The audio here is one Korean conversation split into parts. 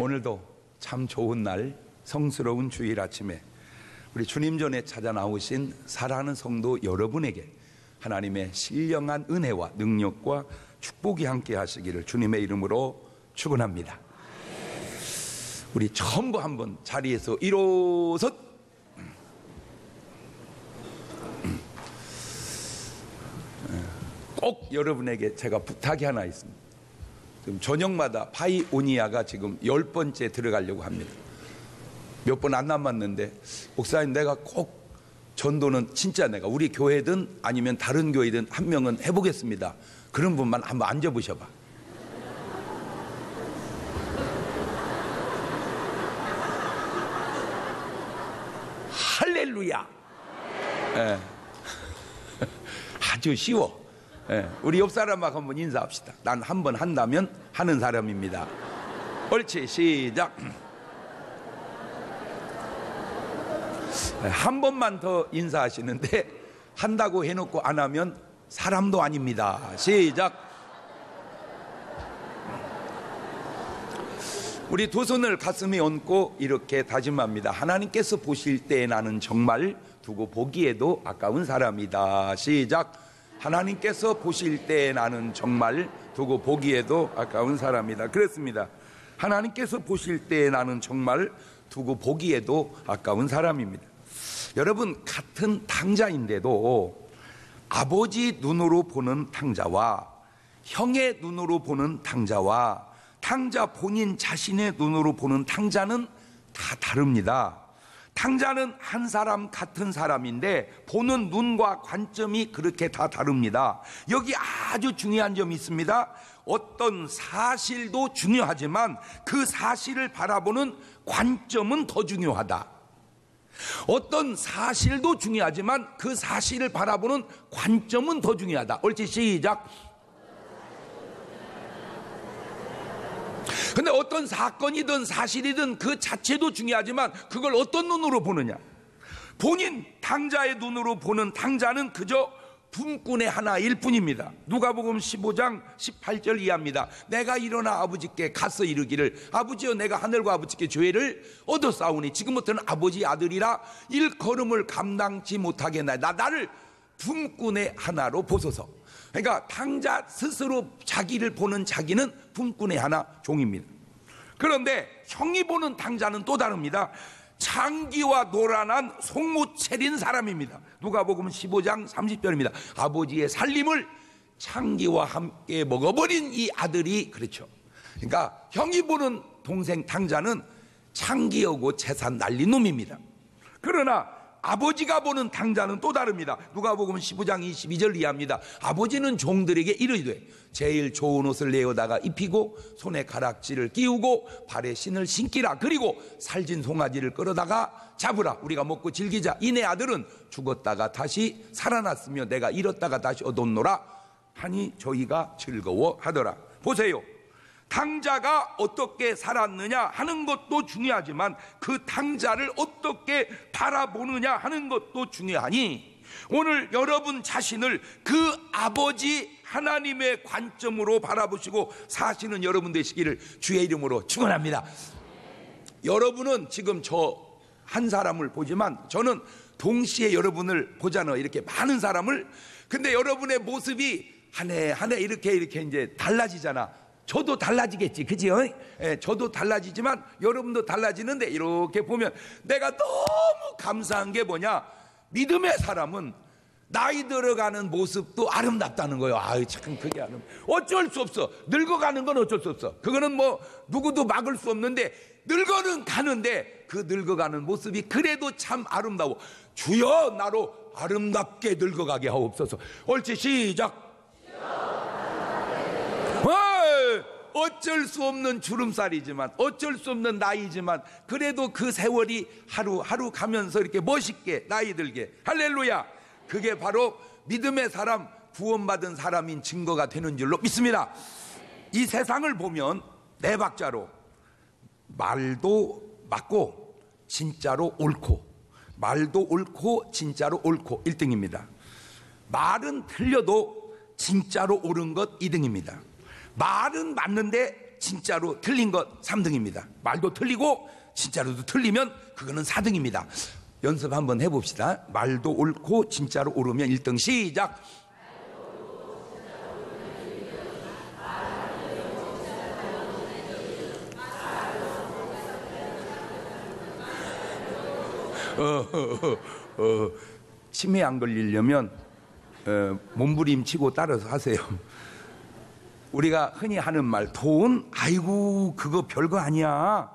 오늘도 참 좋은 날, 성스러운 주일 아침에 우리 주님 전에 찾아 나오신 사랑하는 성도 여러분에게 하나님의 신령한 은혜와 능력과 축복이 함께 하시기를 주님의 이름으로 축원합니다. 우리 전부 한번 자리에서 일어서 꼭 여러분에게 제가 부탁이 하나 있습니다. 지금 저녁마다 파이오니아가 지금 10번째 들어가려고 합니다. 몇 번 안 남았는데 목사님 내가 꼭 전도는 진짜 내가 우리 교회든 아니면 다른 교회든 한 명은 해보겠습니다. 그런 분만 한번 앉아보셔봐. 할렐루야. 네. 아주 쉬워. 네. 우리 옆 사람하고 한번 인사합시다. 난 한 번 한다면 하는 사람입니다. 옳지, 시작. 한 번만 더 인사하시는데 한다고 해놓고 안 하면 사람도 아닙니다. 시작. 우리 두 손을 가슴에 얹고 이렇게 다짐합니다. 하나님께서 보실 때 나는 정말 두고 보기에도 아까운 사람이다. 시작. 하나님께서 보실 때 나는 정말 두고 보기에도 아까운 사람이다. 그렇습니다. 하나님께서 보실 때 나는 정말 두고 보기에도 아까운 사람입니다. 여러분, 같은 탕자인데도 아버지 눈으로 보는 탕자와 형의 눈으로 보는 탕자와 탕자 본인 자신의 눈으로 보는 탕자는 다 다릅니다. 탕자는 한 사람 같은 사람인데 보는 눈과 관점이 그렇게 다 다릅니다. 여기 아주 중요한 점이 있습니다. 어떤 사실도 중요하지만 그 사실을 바라보는 관점은 더 중요하다. 어떤 사실도 중요하지만 그 사실을 바라보는 관점은 더 중요하다. 옳지, 시작. 근데 어떤 사건이든 사실이든 그 자체도 중요하지만 그걸 어떤 눈으로 보느냐. 본인 탕자의 눈으로 보는 탕자는 그저 품꾼의 하나일 뿐입니다. 누가복음 15장 18절 이하입니다. 내가 일어나 아버지께 가서 이르기를 아버지여 내가 하늘과 아버지께 죄를 얻었사오니 지금부터는 아버지 아들이라 일걸음을 감당치 못하겠나이다. 나를 품꾼의 하나로 보소서. 그러니까 탕자 스스로 자기를 보는 자기는 품꾼의 하나 종입니다. 그런데 형이 보는 탕자는 또 다릅니다. 창기와 노란한 속못 차린 사람입니다. 누가복음 15장 30절입니다. 아버지의 살림을 창기와 함께 먹어버린 이 아들이 그렇죠. 그러니까 형이 보는 동생 탕자는 창기하고 재산 날린 놈입니다. 그러나 아버지가 보는 탕자는 또 다릅니다. 누가복음 15장 22절 이하입니다. 아버지는 종들에게 이르되 제일 좋은 옷을 내어다가 입히고 손에 가락지를 끼우고 발에 신을 신기라. 그리고 살진 송아지를 끌어다가 잡으라. 우리가 먹고 즐기자. 이내 아들은 죽었다가 다시 살아났으며 내가 잃었다가 다시 얻었노라 하니 저희가 즐거워하더라. 보세요. 탕자가 어떻게 살았느냐 하는 것도 중요하지만 그 탕자를 어떻게 바라보느냐 하는 것도 중요하니 오늘 여러분 자신을 그 아버지 하나님의 관점으로 바라보시고 사시는 여러분 되시기를 주의 이름으로 축원합니다. 여러분은 지금 저 한 사람을 보지만 저는 동시에 여러분을 보잖아요. 이렇게 많은 사람을. 근데 여러분의 모습이 한 해 한 해 이렇게 이제 달라지잖아. 저도 달라지겠지, 그지요? 예, 저도 달라지지만 여러분도 달라지는데 이렇게 보면 내가 너무 감사한 게 뭐냐? 믿음의 사람은 나이 들어가는 모습도 아름답다는 거예요. 아유, 참 그게 어쩔 수 없어. 늙어가는 건 어쩔 수 없어. 그거는 뭐 누구도 막을 수 없는데 늙어는 가는데 그 늙어가는 모습이 그래도 참 아름다워. 주여 나로 아름답게 늙어가게 하옵소서. 옳지, 시작. 어쩔 수 없는 주름살이지만 어쩔 수 없는 나이지만 그래도 그 세월이 하루하루 가면서 이렇게 멋있게 나이 들게. 할렐루야. 그게 바로 믿음의 사람, 구원받은 사람인 증거가 되는 줄로 믿습니다. 이 세상을 보면 네 박자로 말도 맞고 진짜로 옳고, 말도 옳고 진짜로 옳고 1등입니다. 말은 틀려도 진짜로 옳은 것 2등입니다. 말은 맞는데 진짜로 틀린 것 3등입니다. 말도 틀리고 진짜로도 틀리면 그거는 4등입니다. 연습 한번 해봅시다. 말도 옳고 진짜로 옳으면 1등. 시작. 치매 안 걸리려면 몸부림치고 따라서 하세요. 우리가 흔히 하는 말, 돈, 아이고 그거 별거 아니야.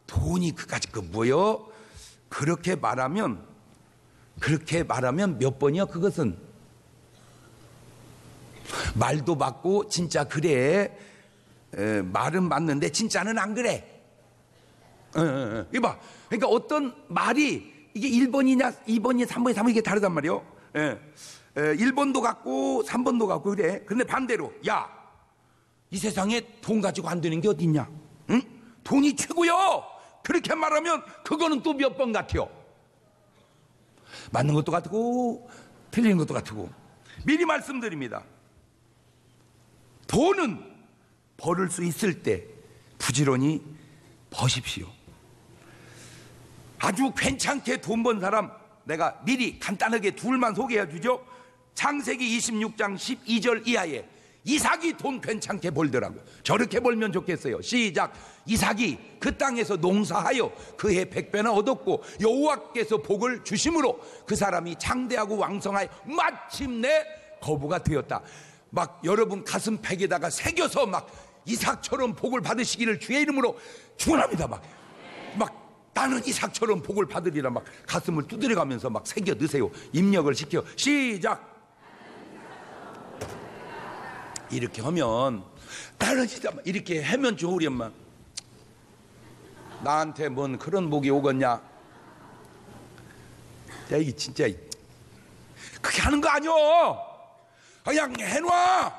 돈이 그까짓 거 뭐여? 그렇게 말하면 몇 번이야? 그것은 말도 맞고 진짜 그래. 말은 맞는데 진짜는 안 그래. 이봐. 그러니까 어떤 말이 이게 1번이냐 2번이냐 3번이냐 3번이 이게 다르단 말이요. 1번도 같고 3번도 같고 그래. 근데 반대로 야, 이 세상에 돈 가지고 안 되는 게 어디 있냐? 응? 돈이 최고요. 그렇게 말하면 그거는 또 몇 번 같아요. 맞는 것도 같고 틀리는 것도 같고. 미리 말씀드립니다. 돈은 벌을 수 있을 때 부지런히 버십시오. 아주 괜찮게 돈 번 사람 내가 미리 간단하게 둘만 소개해 주죠. 창세기 26장 12절 이하에 이삭이 돈 괜찮게 벌더라고. 저렇게 벌면 좋겠어요. 시작. 이삭이 그 땅에서 농사하여 그해 100배나 얻었고 여호와께서 복을 주심으로 그 사람이 장대하고 왕성하여 마침내 거부가 되었다. 막 여러분 가슴팩에다가 새겨서 막 이삭처럼 복을 받으시기를 주의 이름으로 축원합니다. 막 나는 이삭처럼 복을 받으리라 막 가슴을 두드려가면서 막 새겨 넣으세요. 입력을 시켜. 시작. 이렇게 하면 나는 진짜 이렇게 하면 좋으리 엄마. 나한테 뭔 그런 복이 오겠냐? 야, 이게 진짜 그렇게 하는 거 아니오. 그냥 해놔.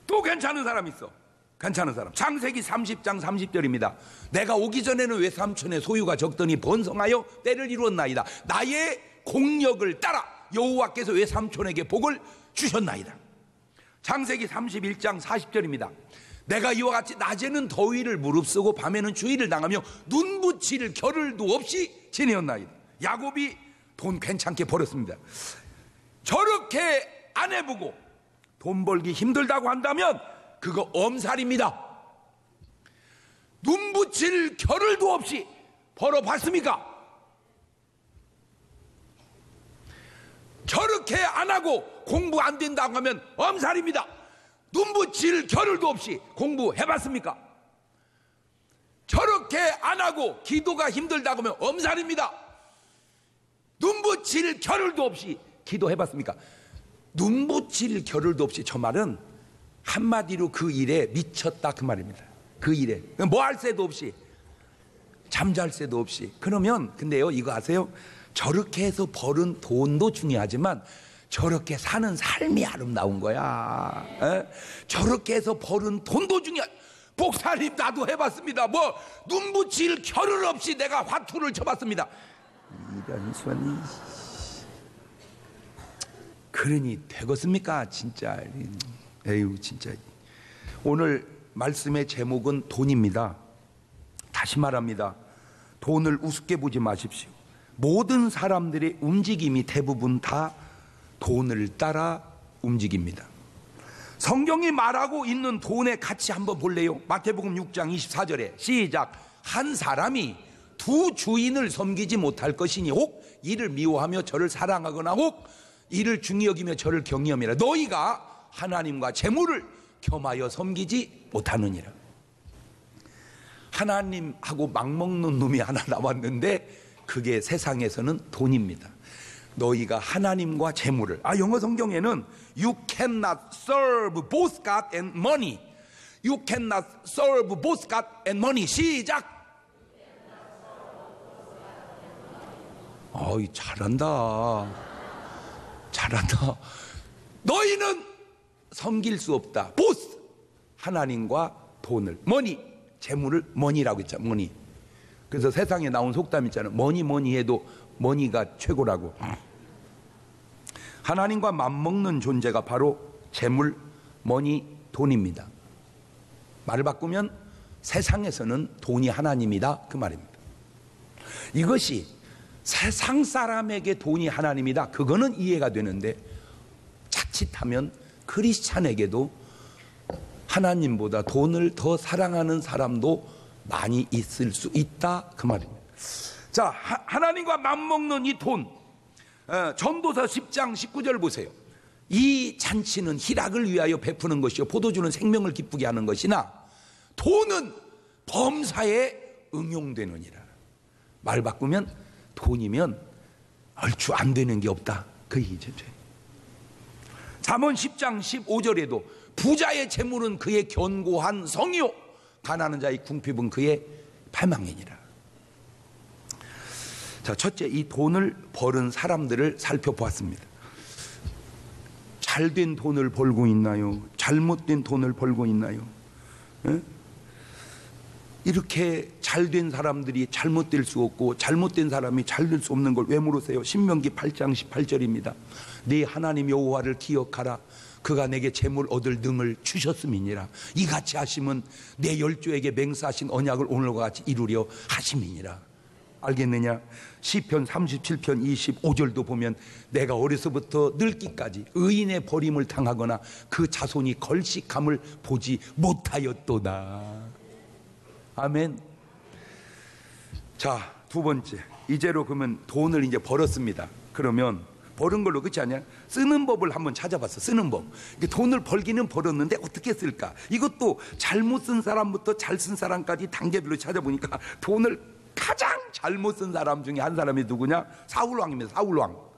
또 괜찮은 사람 있어. 괜찮은 사람. 창세기 30장 30절입니다. 내가 오기 전에는 외삼촌의 소유가 적더니 번성하여 때를 이루었나이다. 나의 공력을 따라 여호와께서 외삼촌에게 복을 주셨나이다. 창세기 31장 40절입니다. 내가 이와 같이 낮에는 더위를 무릅쓰고 밤에는 추위를 당하며 눈 붙일 겨를도 없이 지내었나이다. 야곱이 돈 괜찮게 벌었습니다. 저렇게 안 해보고 돈 벌기 힘들다고 한다면 그거 엄살입니다. 눈 붙일 겨를도 없이 벌어봤습니까? 저렇게 안 하고 공부 안 된다고 하면 엄살입니다. 눈 붙일 겨를도 없이 공부해봤습니까? 저렇게 안 하고 기도가 힘들다고 하면 엄살입니다. 눈 붙일 겨를도 없이 기도해봤습니까? 눈 붙일 겨를도 없이, 저 말은 한마디로 그 일에 미쳤다 그 말입니다. 그 일에 뭐 할 새도 없이, 잠잘 새도 없이. 그러면 근데요, 이거 아세요? 저렇게 해서 벌은 돈도 중요하지만 저렇게 사는 삶이 아름다운 거야. 저렇게 해서 벌은 돈도 중요해. 목사님 나도 해봤습니다. 뭐 눈 붙일 겨를 없이 내가 화투를 쳐봤습니다. 이런 손이 그러니 되겠습니까? 진짜. 에휴 진짜. 오늘 말씀의 제목은 돈입니다. 다시 말합니다. 돈을 우습게 보지 마십시오. 모든 사람들의 움직임이 대부분 다 돈을 따라 움직입니다. 성경이 말하고 있는 돈의 가치 한번 볼래요? 마태복음 6장 24절에 시작. 한 사람이 두 주인을 섬기지 못할 것이니 혹 이를 미워하며 저를 사랑하거나 혹 이를 중히 여기며 저를 경외함이라. 너희가 하나님과 재물을 겸하여 섬기지 못하느니라. 하나님하고 막먹는 놈이 하나 나왔는데 그게 세상에서는 돈입니다. 너희가 하나님과 재물을, 영어 성경에는 You cannot serve both God and money. You cannot serve both God and money. 시작. 잘한다. 잘한다. 너희는 섬길 수 없다. both 하나님과 돈을, money, 재물을 money라고 했잖아. money. 그래서 세상에 나온 속담 있잖아요. 뭐니 해도 머니가 최고라고. 하나님과 맞먹는 존재가 바로 재물, 머니, 돈입니다. 말을 바꾸면 세상에서는 돈이 하나님이다, 그 말입니다. 이것이 세상 사람에게 돈이 하나님이다, 그거는 이해가 되는데 자칫하면 크리스찬에게도 하나님보다 돈을 더 사랑하는 사람도 많이 있을 수 있다, 그 말입니다. 자, 하나님과 맞먹는 이 돈, 전도서 10장 19절 보세요. 이 잔치는 희락을 위하여 베푸는 것이요 포도주는 생명을 기쁘게 하는 것이나 돈은 범사에 응용되느니라. 말 바꾸면 돈이면 얼추 안 되는 게 없다, 그 얘기죠. 잠언 10장 15절에도 부자의 재물은 그의 견고한 성이요 가난한 자의 궁핍은 그의 패망이니라. 자, 첫째, 이 돈을 버는 사람들을 살펴보았습니다. 잘된 돈을 벌고 있나요? 잘못된 돈을 벌고 있나요? 에? 이렇게 잘된 사람들이 잘못될 수 없고 잘못된 사람이 잘될 수 없는 걸 왜 물으세요? 신명기 8장 18절입니다. 네 하나님 여호와를 기억하라. 그가 내게 재물 얻을 능을 주셨음이니라. 이같이 하심은 내 열조에게 맹세하신 언약을 오늘과 같이 이루려 하심이니라. 알겠느냐? 시편 37편 25절도 보면 내가 어려서부터 늙기까지 의인의 버림을 당하거나 그 자손이 걸식함을 보지 못하였도다. 아멘. 자, 두 번째, 이제로 그러면 돈을 이제 벌었습니다. 그러면 버는 걸로 끝이 아니야. 쓰는 법을 한번 찾아봤어. 쓰는 법. 돈을 벌기는 벌었는데 어떻게 쓸까? 이것도 잘못 쓴 사람부터 잘 쓴 사람까지 단계별로 찾아보니까 돈을 가장 잘못 쓴 사람 중에 한 사람이 누구냐? 사울왕입니다. 사울왕.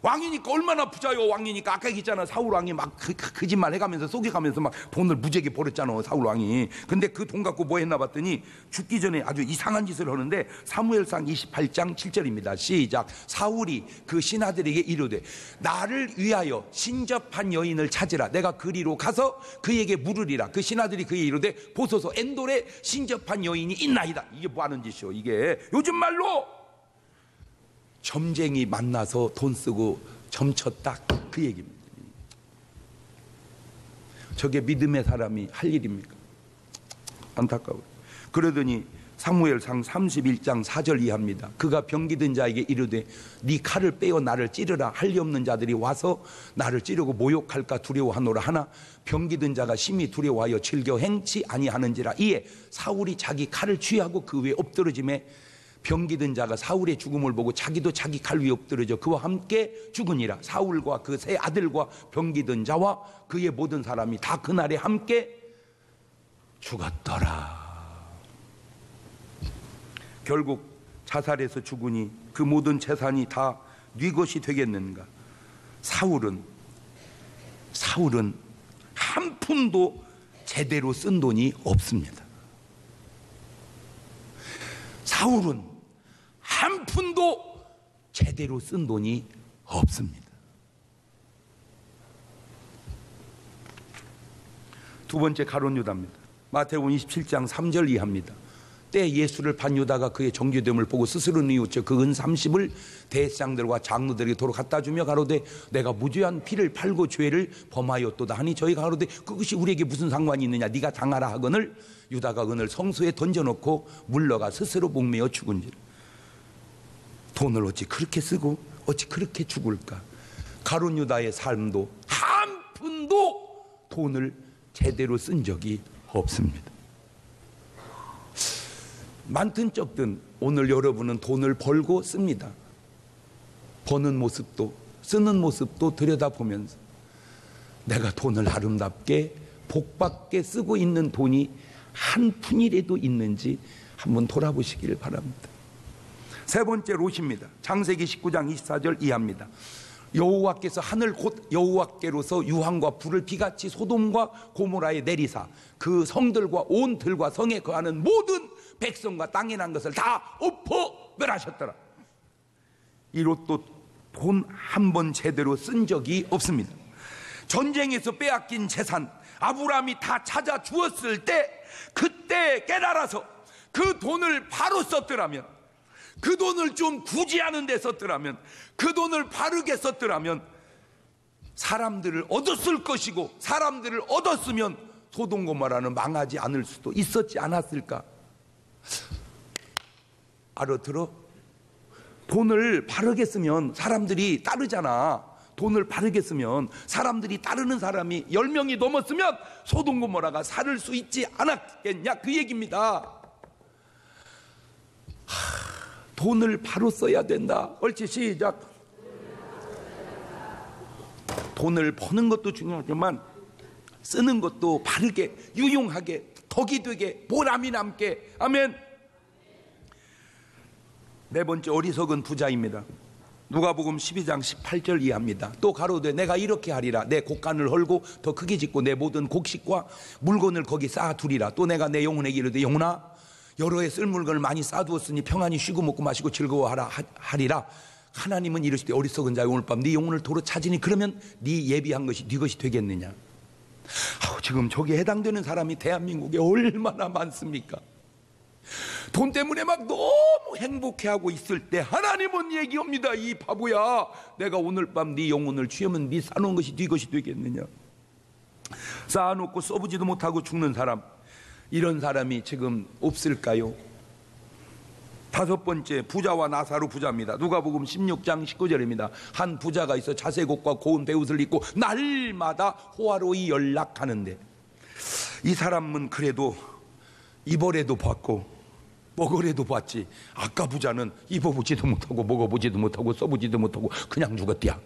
왕이니까 얼마나 부자요. 왕이니까 아까 얘기했잖아. 사울왕이 막 거짓말 해가면서 속여가면서 막 돈을 무지하게 벌었잖아, 사울왕이. 근데 그 돈 갖고 뭐 했나 봤더니 죽기 전에 아주 이상한 짓을 하는데 사무엘상 28장 7절입니다 시작. 사울이 그 신하들에게 이르되 나를 위하여 신접한 여인을 찾으라. 내가 그리로 가서 그에게 물으리라. 그 신하들이 그에게 이르되 보소서 엔돌에 신접한 여인이 있나이다. 이게 뭐 하는 짓이요? 이게 요즘 말로 점쟁이 만나서 돈 쓰고 점쳤다, 그 얘기입니다. 저게 믿음의 사람이 할 일입니까? 안타까워요. 그러더니 사무엘상 31장 4절 이하입니다. 그가 병기든 자에게 이르되 네 칼을 빼어 나를 찌르라. 할 리 없는 자들이 와서 나를 찌르고 모욕할까 두려워하노라 하나 병기든 자가 심히 두려워하여 즐겨 행치 아니하는지라. 이에 사울이 자기 칼을 취하고 그 위에 엎드러짐에 병기든 자가 사울의 죽음을 보고 자기도 자기 칼 위에 엎드러져 그와 함께 죽으니라. 사울과 그 세 아들과 병기든 자와 그의 모든 사람이 다 그날에 함께 죽었더라. 결국 자살해서 죽으니 그 모든 재산이 다 네 것이 되겠는가? 사울은 한 푼도 제대로 쓴 돈이 없습니다. 사울은 한 푼도 제대로 쓴 돈이 없습니다. 두 번째 가룟 유다입니다. 마태복음 27장 3절 이하입니다. 때 예수를 판 유다가 그의 정죄됨을 보고 스스로 뉘우쳐 그 은 30을 대장들과 장로들에게 도로 갖다 주며 가로되 내가 무죄한 피를 팔고 죄를 범하였도다 하니 저희가 가로되 그것이 우리에게 무슨 상관이 있느냐 네가 당하라 하거늘 유다가 은을 성소에 던져놓고 물러가 스스로 목매어 죽은지라. 돈을 어찌 그렇게 쓰고 어찌 그렇게 죽을까? 가룟 유다의 삶도 한 푼도 돈을 제대로 쓴 적이 없습니다. 많든 적든 오늘 여러분은 돈을 벌고 씁니다. 버는 모습도 쓰는 모습도 들여다보면서 내가 돈을 아름답게 복받게 쓰고 있는 돈이 한 푼이라도 있는지 한번 돌아보시기를 바랍니다. 세 번째 롯입니다. 창세기 19장 24절 이하입니다. 여호와께서 하늘 곧 여호와께로서 유황과 불을 비같이 소돔과 고모라에 내리사 그 성들과 온 들과 성에 거하는 모든 백성과 땅에 난 것을 다 엎어 멸하셨더라. 이 롯도 돈 한 번 제대로 쓴 적이 없습니다. 전쟁에서 빼앗긴 재산 아브라함이 다 찾아 주었을 때 그때 깨달아서 그 돈을 바로 썼더라면, 그 돈을 좀 구제하는 데 썼더라면, 그 돈을 바르게 썼더라면 사람들을 얻었을 것이고 사람들을 얻었으면 소돔 고모라는 망하지 않을 수도 있었지 않았을까? 알아들어? 돈을 바르게 쓰면 사람들이 따르잖아. 돈을 바르게 쓰면 사람들이 따르는 사람이 10명이 넘었으면 소돔 고모라가 살을 수 있지 않았겠냐, 그 얘기입니다. 돈을 바로 써야 된다. 옳지, 시작. 돈을 버는 것도 중요하지만 쓰는 것도 바르게, 유용하게, 덕이 되게, 보람이 남게. 아멘. 네 번째, 어리석은 부자입니다. 누가복음 12장 18절 이하입니다. 또 가로되 내가 이렇게 하리라. 내 곡간을 헐고 더 크게 짓고 내 모든 곡식과 물건을 거기 쌓아두리라. 또 내가 내 영혼에게 이르되 영혼아, 여러 해 쓸 물건을 많이 쌓아두었으니 평안히 쉬고 먹고 마시고 즐거워하라 하리라. 하나님은 이르시되 어리석은 자여, 오늘 밤 네 영혼을 도로 찾으니 그러면 네 예비한 것이 네 것이 되겠느냐. 지금 저기에 해당되는 사람이 대한민국에 얼마나 많습니까? 돈 때문에 막 너무 행복해하고 있을 때 하나님은 얘기합니다. 이 바보야, 내가 오늘 밤 네 영혼을 취하면 네 쌓아놓은 것이 네 것이 되겠느냐. 쌓아놓고 써보지도 못하고 죽는 사람, 이런 사람이 지금 없을까요? 다섯 번째, 부자와 나사로 부자입니다. 누가복음 16장 19절입니다. 한 부자가 있어 자색옷과 고운 베옷을 입고 날마다 호화로이 연락하는데, 이 사람은 그래도 입어래도 봤고 먹으래도 봤지, 아까 부자는 입어보지도 못하고 먹어보지도 못하고 써보지도 못하고 그냥 죽었디야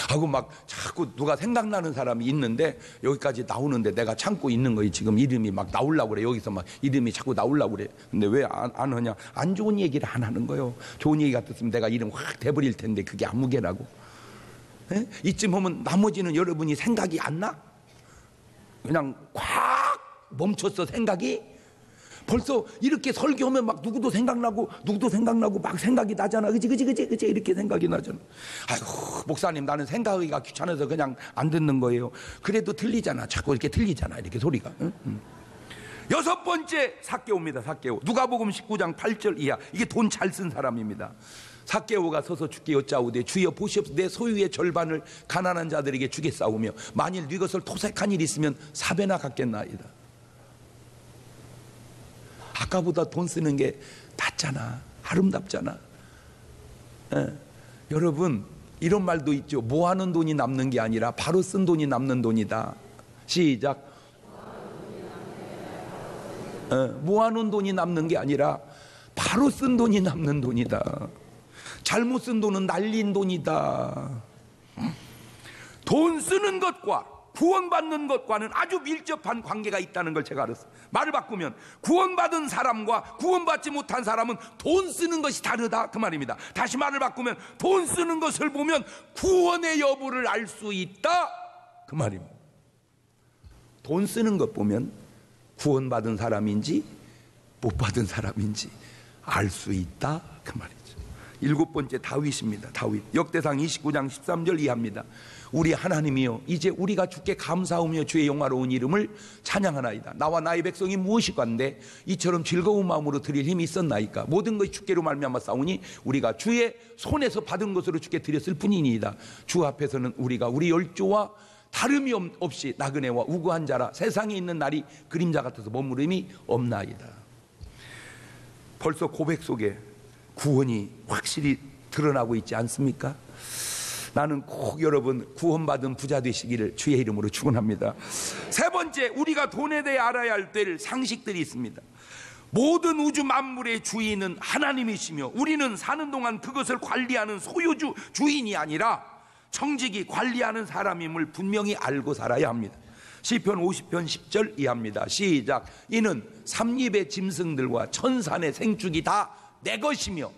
하고 막 자꾸 누가 생각나는 사람이 있는데, 여기까지 나오는데 내가 참고 있는 거지. 지금 이름이 막 나오려고 그래. 여기서 막 이름이 자꾸 나오려고 그래. 근데 왜 안 하냐? 안 좋은 얘기를 안 하는 거예요. 좋은 얘기 같았으면 내가 이름 확 대버릴 텐데 그게 아무개라고. 에? 이쯤 하면 나머지는 여러분이 생각이 안 나? 그냥 꽉 멈췄어, 생각이. 벌써 이렇게 설교하면 막 누구도 생각나고 막 생각이 나잖아. 그치 이렇게 생각이 나잖아. 아이고 목사님, 나는 생각하기가 귀찮아서 그냥 안 듣는 거예요. 그래도 들리잖아. 자꾸 이렇게 들리잖아, 이렇게 소리가. 응? 여섯 번째, 삭개오입니다. 삭개오. 누가복음 19장 8절 이하. 이게 돈 잘 쓴 사람입니다. 삭개오가 서서 주께 여짜오되 주여 보시옵소서, 내 소유의 절반을 가난한 자들에게 주겠사오며 만일 네 것을 토색한 일이 있으면 4배나 갚겠나이다. 아까보다 돈 쓰는 게 낫잖아. 아름답잖아. 여러분, 이런 말도 있죠. 모아놓은 돈이 남는 게 아니라 바로 쓴 돈이 남는 돈이다. 시작. 모아놓은 돈이 남는 게 아니라 바로 쓴 돈이 남는 돈이다. 잘못 쓴 돈은 날린 돈이다. 돈 쓰는 것과 구원받는 것과는 아주 밀접한 관계가 있다는 걸 제가 알았어요. 말을 바꾸면 구원받은 사람과 구원받지 못한 사람은 돈 쓰는 것이 다르다, 그 말입니다. 다시 말을 바꾸면 돈 쓰는 것을 보면 구원의 여부를 알 수 있다, 그 말입니다. 돈 쓰는 것 보면 구원받은 사람인지 못 받은 사람인지 알 수 있다, 그 말이죠. 일곱 번째, 다윗입니다. 다윗. 역대상 29장 13절 이하입니다. 우리 하나님이여, 이제 우리가 주께 감사하며 주의 영화로운 이름을 찬양하나이다. 나와 나의 백성이 무엇이건데 이처럼 즐거운 마음으로 드릴 힘이 있었나이까. 모든 것이 주께로 말미암아 싸우니 우리가 주의 손에서 받은 것으로 주께 드렸을 뿐이니이다. 주 앞에서는 우리가 우리 열조와 다름이 없이 나그네와 우고한 자라. 세상에 있는 날이 그림자 같아서 머무름이 없나이다. 벌써 고백 속에 구원이 확실히 드러나고 있지 않습니까? 나는 꼭 여러분 구원받은 부자 되시기를 주의 이름으로 축원합니다. 세 번째, 우리가 돈에 대해 알아야 할 상식들이 있습니다. 모든 우주 만물의 주인은 하나님이시며 우리는 사는 동안 그것을 관리하는 소유주, 주인이 아니라 청직이 관리하는 사람임을 분명히 알고 살아야 합니다. 시편 50편 10절 이하입니다. 시작. 이는 삼립의 짐승들과 천산의 생축이 다 내 것이며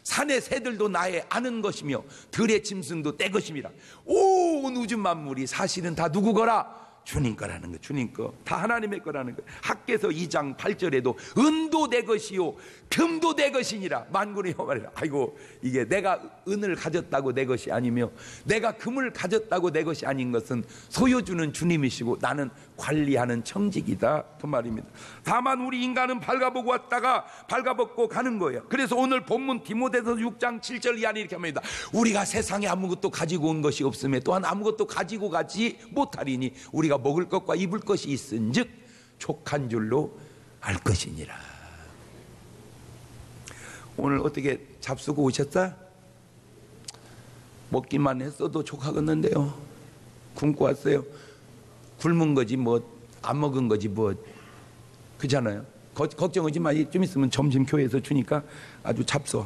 산의 새들도 나의 아는 것이며 들의 짐승도 내 것임이라. 온 우주 만물이 사실은 다 누구 거라? 주님 거라는 거. 주님 거. 다 하나님의 거라는 거. 학개서 2장 8절에도 은도 내 것이요 금도 내 것이니라. 만군의 여호와라. 아이고, 이게 내가 은을 가졌다고 내 것이 아니며 내가 금을 가졌다고 내 것이 아닌 것은 소유주는 주님이시고 나는 관리하는 청직이다, 그 말입니다. 다만 우리 인간은 발가보고 왔다가 발가벗고 가는 거예요. 그래서 오늘 본문 디모데서 6장 7절 이하는 이렇게 합니다. 우리가 세상에 아무것도 가지고 온 것이 없음에 또한 아무것도 가지고 가지 못하리니 우리가 우리가 먹을 것과 입을 것이 있은즉 족한 줄로 알 것이니라. 오늘 어떻게 잡수고 오셨어? 먹기만 했어도 족하겠는데요. 굶고 왔어요. 굶은 거지 뭐 안 먹은 거지 뭐. 그렇잖아요. 걱정하지 마. 좀 있으면 점심 교회에서 주니까 아주 잡숴.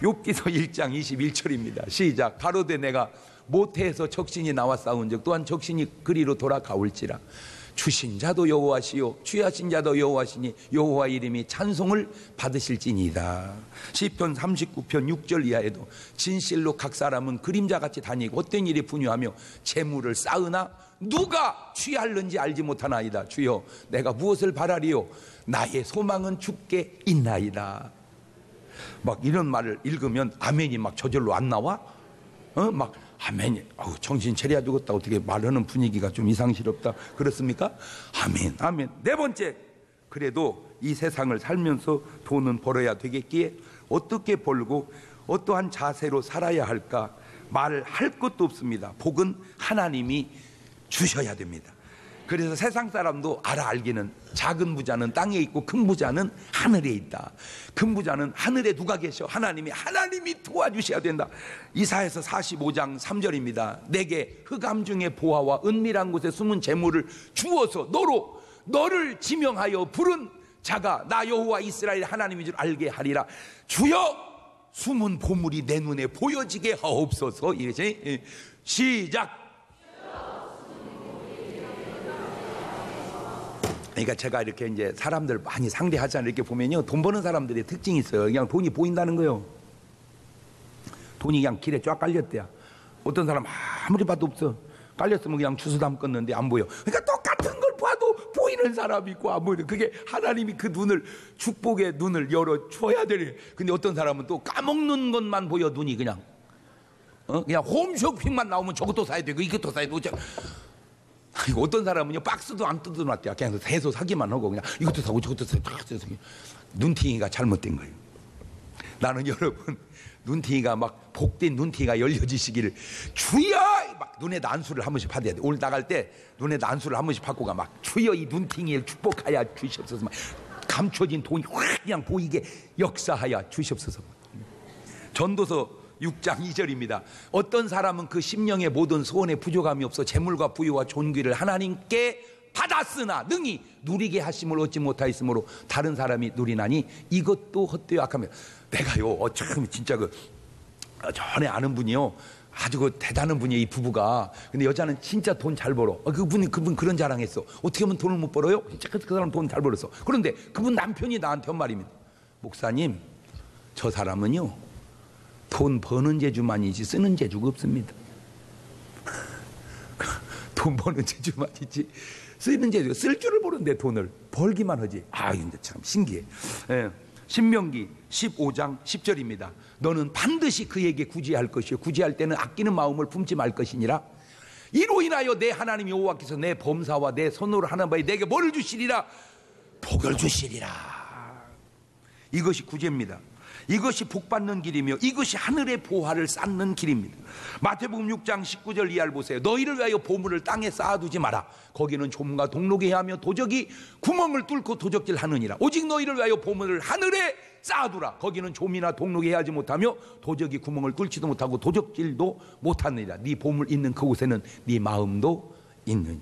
욥기서 1장 21절입니다. 시작. 가로되 내가 모태에서 적신이 나와 싸운즉 또한 적신이 그리로 돌아가올지라. 주신 자도 여호와시요 취하신 자도 여호와시니 여호와 이름이 찬송을 받으실지니이다. 시편 39편 6절 이하에도 진실로 각 사람은 그림자같이 다니고 헛된 일이 분유하며 재물을 쌓으나 누가 취할는지 알지 못하나이다. 주여 내가 무엇을 바라리요 나의 소망은 주께 있나이다. 막 이런 말을 읽으면 아멘이 막 저절로 안 나와? 막 아멘이 정신 차려야 되겠다. 어떻게 말하는 분위기가 좀 이상스럽다. 그렇습니까? 아멘 아멘. 네 번째, 그래도 이 세상을 살면서 돈은 벌어야 되겠기에 어떻게 벌고 어떠한 자세로 살아야 할까 말할 것도 없습니다. 복은 하나님이 주셔야 됩니다. 그래서 세상 사람도 알기는 작은 부자는 땅에 있고 큰 부자는 하늘에 있다. 큰 부자는 하늘에 누가 계셔? 하나님이 도와주셔야 된다. 이사야서 45장 3절입니다. 내게 흑암 중에 보화와 은밀한 곳에 숨은 재물을 주어서 너를 지명하여 부른 자가 나 여호와 이스라엘 하나님인 줄 알게 하리라. 주여 숨은 보물이 내 눈에 보여지게 하옵소서. 이것이 시작. 그러니까 제가 이렇게 이제 사람들 많이 상대하잖아요. 이렇게 보면요, 돈 버는 사람들의 특징이 있어요. 그냥 돈이 보인다는 거예요. 돈이 그냥 길에 쫙 깔렸대요. 어떤 사람 아무리 봐도 없어. 깔렸으면 그냥 주워 담궜는데 안 보여. 그러니까 똑같은 걸 봐도 보이는 사람이 있고 안 보이는. 그게 하나님이 그 눈을, 축복의 눈을 열어 줘야 되네. 근데 어떤 사람은 또 까먹는 것만 보여. 눈이 그냥 그냥 홈쇼핑만 나오면 저것도 사야 되고 이것도 사야 되고. 어떤 사람은요, 박스도 안 뜯어놨대요. 그냥 해서 사기만 하고 그냥 이것도 사고 저것도 사고 눈팅이가 잘못된 거예요. 나는 여러분, 눈팅이가 막 복된 눈팅이가 열려지시기를 주여 막 눈에다 안수를 한 번씩 받아야 돼. 오늘 나갈 때 눈에다 안수를 한 번씩 받고 가. 막 주여 이 눈팅이를 축복하여 주시옵소서. 막 감춰진 돈이 확 그냥 보이게 역사하여 주시옵소서. 전도서 6장 2절입니다. 어떤 사람은 그 심령의 모든 소원에 부족함이 없어 재물과 부유와 존귀를 하나님께 받았으나 능히 누리게 하심을 얻지 못하였으므로 다른 사람이 누리나니 이것도 헛되어 악하며. 내가요 참 진짜 전에 아는 분이요, 아주 대단한 분이에요. 이 부부가. 근데 여자는 진짜 돈 잘 벌어. 그분 그런 자랑했어. 어떻게 하면 돈을 못 벌어요? 진짜 그 사람 돈 잘 벌었어. 그런데 그분 남편이 나한테 한 말입니다. 목사님, 저 사람은요 돈 버는 재주만이지 쓰는 재주가 없습니다. 돈 버는 재주만이지 쓰는 재주가, 쓸 줄을 모르는데 돈을 벌기만 하지. 근데 참 신기해. 신명기 15장 10절입니다. 너는 반드시 그에게 구제할 것이요 구제할 때는 아끼는 마음을 품지 말 것이니라. 이로 인하여 내 하나님 여호와께서 내 범사와 내 선호를 하는 바에 내게 뭐를 주시리라? 복을 주시리라. 이것이 구제입니다. 이것이 복받는 길이며 이것이 하늘의 보화를 쌓는 길입니다. 마태복음 6장 19절 이하를 보세요. 너희를 위하여 보물을 땅에 쌓아두지 마라. 거기는 좀과 동록이 하며 도적이 구멍을 뚫고 도적질 하느니라. 오직 너희를 위하여 보물을 하늘에 쌓아두라. 거기는 좀이나 동록이 하지 못하며 도적이 구멍을 뚫지도 못하고 도적질도 못하느니라. 네 보물 있는 그곳에는 네 마음도 있느니라.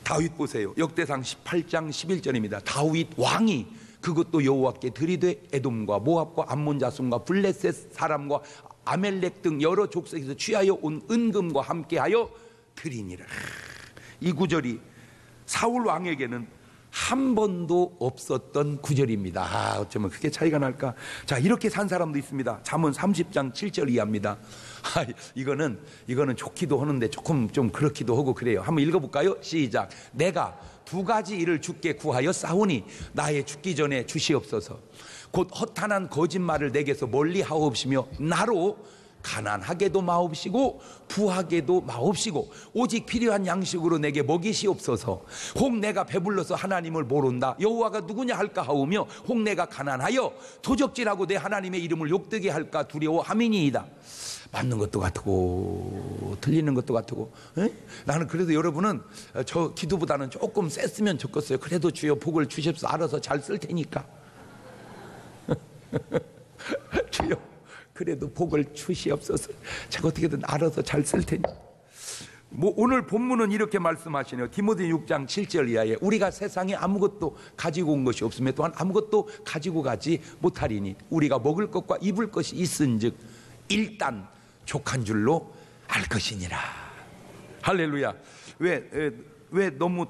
다윗 보세요. 역대상 18장 11절입니다. 다윗 왕이 그것도 여호와께 드리되 에돔과 모압과 암몬 자손과 블레셋 사람과 아멜렉 등 여러 족속에서 취하여 온 은금과 함께하여 드리니라. 이 구절이 사울 왕에게는 한 번도 없었던 구절입니다. 어쩌면 그게 차이가 날까? 자, 이렇게 산 사람도 있습니다. 잠언 30장 7절 이하입니다. 이거는 좋기도 하는데 조금 좀 그렇기도 하고 그래요. 한번 읽어볼까요? 시작. 내가 두 가지 일을 주께 구하여 싸우니 나의 죽기 전에 주시옵소서. 곧 허탄한 거짓말을 내게서 멀리 하옵시며 나로 가난하게도 마옵시고 부하게도 마옵시고 오직 필요한 양식으로 내게 먹이시옵소서. 혹 내가 배불러서 하나님을 모른다, 여호와가 누구냐 할까 하오며, 혹 내가 가난하여 도적질하고 내 하나님의 이름을 욕되게 할까 두려워함이니이다. 맞는 것도 같고 틀리는 것도 같고, 나는 그래도 여러분은 저 기도보다는 조금 셌으면 좋겠어요. 그래도 주여 복을 주십시오. 알아서 잘 쓸 테니까. 주여 그래도 복을 주시옵소서. 제가 어떻게든 알아서 잘 쓸 테니. 오늘 본문은 이렇게 말씀하시네요. 디모데 6장 7절 이하에 우리가 세상에 아무것도 가지고 온 것이 없으며 또한 아무것도 가지고 가지 못하리니 우리가 먹을 것과 입을 것이 있은즉 일단 족한 줄로 알 것이니라. 할렐루야. 왜 너무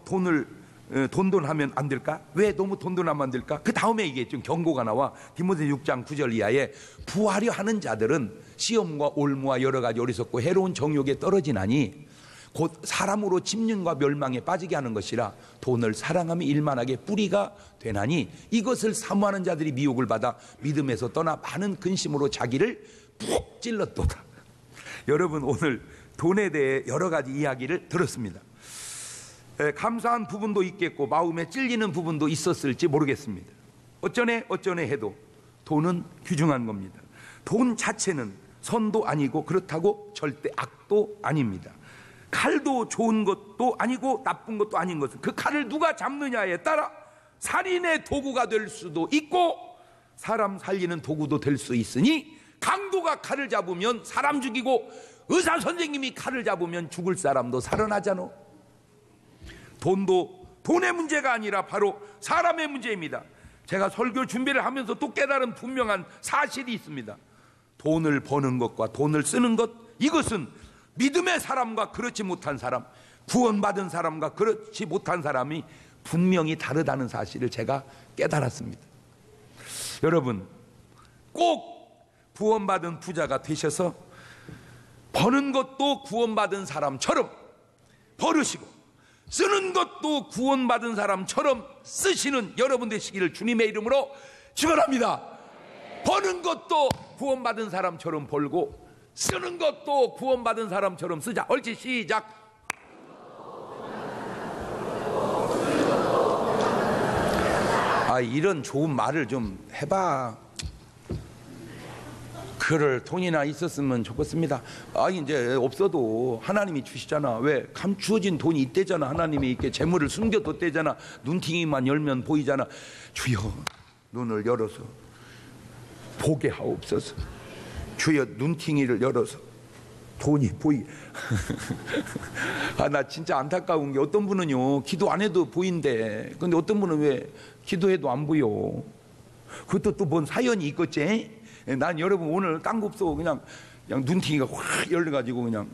돈돈하면 안 될까? 왜 너무 돈돈하면 안 될까? 그 다음에 이게 좀 경고가 나와. 디모데 6장 9절 이하에 부하려 하는 자들은 시험과 올무와 여러 가지 어리석고 해로운 정욕에 떨어지나니 곧 사람으로 침륜과 멸망에 빠지게 하는 것이라 돈을 사랑함이 일만하게 뿌리가 되나니 이것을 사모하는 자들이 미혹을 받아 믿음에서 떠나 많은 근심으로 자기를 푹 찔렀도다. 여러분, 오늘 돈에 대해 여러 가지 이야기를 들었습니다. 감사한 부분도 있겠고 마음에 찔리는 부분도 있었을지 모르겠습니다. 어쩌네 해도 돈은 귀중한 겁니다. 돈 자체는 선도 아니고 그렇다고 절대 악도 아닙니다. 칼도 좋은 것도 아니고 나쁜 것도 아닌 것은 그 칼을 누가 잡느냐에 따라 살인의 도구가 될 수도 있고 사람 살리는 도구도 될 수 있으니, 강도가 칼을 잡으면 사람 죽이고 의사 선생님이 칼을 잡으면 죽을 사람도 살아나잖아. 돈도 돈의 문제가 아니라 바로 사람의 문제입니다. 제가 설교 준비를 하면서 또 깨달은 분명한 사실이 있습니다. 돈을 버는 것과 돈을 쓰는 것, 이것은 믿음의 사람과 그렇지 못한 사람, 구원받은 사람과 그렇지 못한 사람이 분명히 다르다는 사실을 제가 깨달았습니다. 여러분, 꼭 구원받은 부자가 되셔서 버는 것도 구원받은 사람처럼 버르시고 쓰는 것도 구원받은 사람처럼 쓰시는 여러분 되시기를 주님의 이름으로 축원합니다. 버는 것도 구원받은 사람처럼 벌고 쓰는 것도 구원받은 사람처럼 쓰자. 옳지, 시작. 이런 좋은 말을 좀 해봐. 그럴 돈이나 있었으면 좋겠습니다. 이제 없어도 하나님이 주시잖아. 왜? 감추어진 돈이 있대잖아. 하나님이 이렇게 재물을 숨겨뒀대잖아. 눈팅이만 열면 보이잖아. 주여 눈을 열어서 보게 하옵소서. 주여 눈팅이를 열어서 돈이 보이. 나 진짜 안타까운 게 어떤 분은요 기도 안 해도 보인대. 근데 어떤 분은 왜 기도해도 안 보여? 그것도 또 뭔 사연이 있겠지? 난 여러분 오늘 딴 거 없어. 그냥 눈팅이가 확 열려가지고 그냥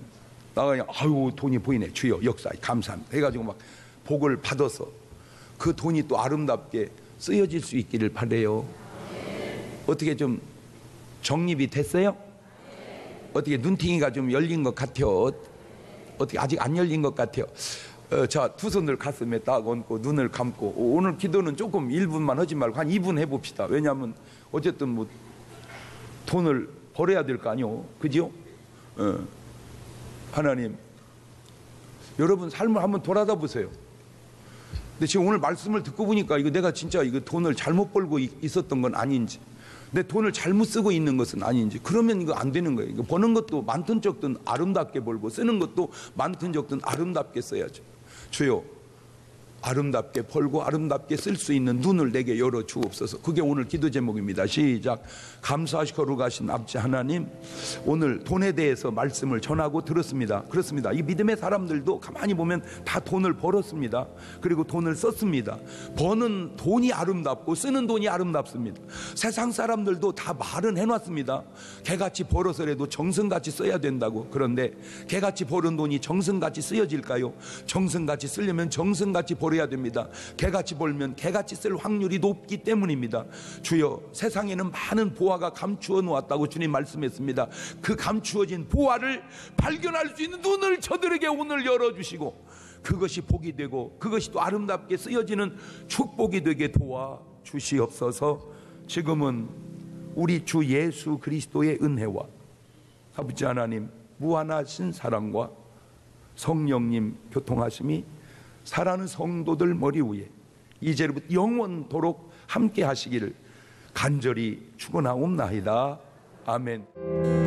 나가 그냥 아유 돈이 보이네. 주여 역사 감사합니다 해가지고 막 복을 받아서 그 돈이 또 아름답게 쓰여질 수 있기를 바래요. 어떻게 좀 정립이 됐어요? 어떻게 눈팅이가 좀 열린 것 같아요? 어떻게 아직 안 열린 것 같아요? 자, 두 손을 가슴에 딱 얹고 눈을 감고 오늘 기도는 조금 1분만 하지 말고 한 2분 해봅시다. 왜냐하면 어쨌든 뭐 돈을 벌어야 될 거 아니요, 그죠? 하나님, 여러분 삶을 한번 돌아다 보세요. 근데 지금 오늘 말씀을 듣고 보니까 이거 내가 진짜 이거 돈을 잘못 벌고 있었던 건 아닌지, 내 돈을 잘못 쓰고 있는 것은 아닌지, 그러면 이거 안 되는 거예요. 이거 버는 것도 많든 적든 아름답게 벌고 쓰는 것도 많든 적든 아름답게 써야죠. 주여 아름답게 벌고 아름답게 쓸 수 있는 눈을 내게 열어 주옵소서. 그게 오늘 기도 제목입니다. 시작. 감사하시고 거룩하신 아버지 하나님, 오늘 돈에 대해서 말씀을 전하고 들었습니다. 그렇습니다. 이 믿음의 사람들도 가만히 보면 다 돈을 벌었습니다. 그리고 돈을 썼습니다. 버는 돈이 아름답고 쓰는 돈이 아름답습니다. 세상 사람들도 다 말은 해놨습니다. 개같이 벌어서라도 정성같이 써야 된다고. 그런데 개같이 버는 돈이 정성같이 쓰여질까요? 정성같이 쓰려면 정성같이 벌어야 됩니다. 개같이 벌면 개같이 쓸 확률이 높기 때문입니다. 주여, 세상에는 많은 보화가 감추어 놓았다고 주님 말씀했습니다. 그 감추어진 보화를 발견할 수 있는 눈을 저들에게 오늘 열어주시고 그것이 복이 되고 그것이 또 아름답게 쓰여지는 축복이 되게 도와주시옵소서. 지금은 우리 주 예수 그리스도의 은혜와 아버지 하나님, 무한하신 사랑과 성령님 교통하심이 사랑하는 성도들 머리 위에 이제부터 영원토록 함께 하시기를 간절히 축원하옵나이다. 아멘.